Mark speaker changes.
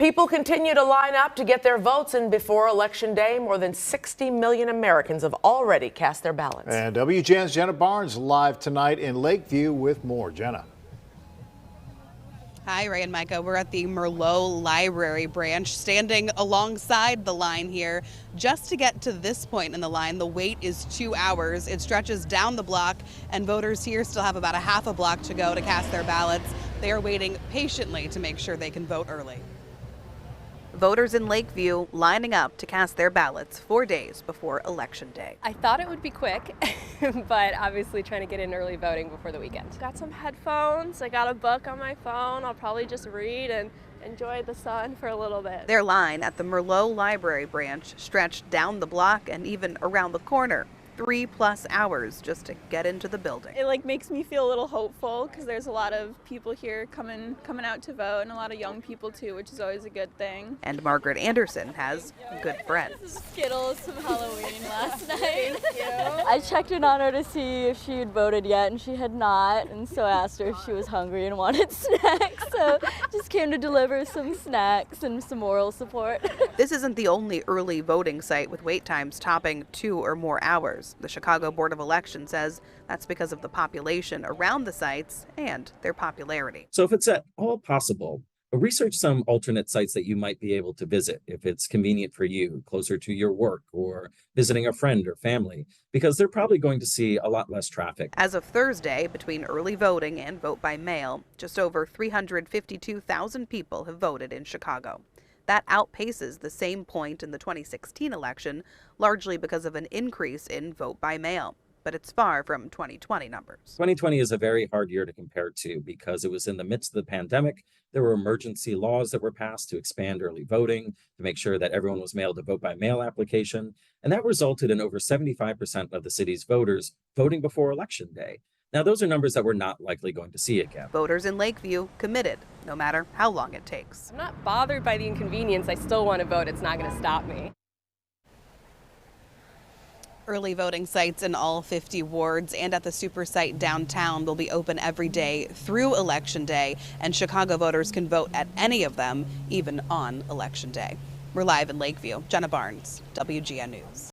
Speaker 1: People continue to line up to get their votes in before Election Day. More than 60 million Americans have already cast their ballots.
Speaker 2: And WGN's Jenna Barnes live tonight in Lakeview with more. Jenna.
Speaker 3: Hi, Ray and Micah. We're at the Merlot Library branch, standing alongside the line here. Just to get to this point in the line, the wait is 2 hours. It stretches down the block, and voters here still have about a half a block to go to cast their ballots. They are waiting patiently to make sure they can vote early. Voters in Lakeview lining up to cast their ballots 4 days before Election Day.
Speaker 4: I thought it would be quick, but obviously trying to get in early voting before the weekend.
Speaker 5: Got some headphones, I got a book on my phone. I'll probably just read and enjoy the sun for a little bit.
Speaker 3: Their line at the Merlot Library branch stretched down the block and even around the corner. 3+ hours just to get into the building.
Speaker 5: It makes me feel a little hopeful because there's a lot of people here coming out to vote, and a lot of young people too, which is always a good thing.
Speaker 3: And Margaret Anderson has good friends.
Speaker 6: Skittles, some Halloween last night.
Speaker 5: Thank you.
Speaker 6: I checked in on her to see if she had voted yet, and she had not, and so I asked her if she was hungry and wanted snacks. So just came to deliver some snacks and some moral support.
Speaker 3: This isn't the only early voting site with wait times topping 2 or more hours. The Chicago Board of Elections says that's because of the population around the sites and their popularity.
Speaker 7: So if it's at all possible, research some alternate sites that you might be able to visit if it's convenient for you, closer to your work or visiting a friend or family, because they're probably going to see a lot less traffic.
Speaker 3: As of Thursday, between early voting and vote by mail, just over 352,000 people have voted in Chicago. That outpaces the same point in the 2016 election, largely because of an increase in vote by mail. But it's far from 2020 numbers.
Speaker 7: 2020 is a very hard year to compare to because it was in the midst of the pandemic. There were emergency laws that were passed to expand early voting, to make sure that everyone was mailed a vote by mail application. And that resulted in over 75% of the city's voters voting before Election Day. Now, those are numbers that we're not likely going to see again.
Speaker 3: Voters in Lakeview committed, no matter how long it takes.
Speaker 4: I'm not bothered by the inconvenience. I still want to vote. It's not going to stop me.
Speaker 3: Early voting sites in all 50 wards and at the super site downtown will be open every day through Election Day, and Chicago voters can vote at any of them, even on Election Day. We're live in Lakeview. Jenna Barnes, WGN News.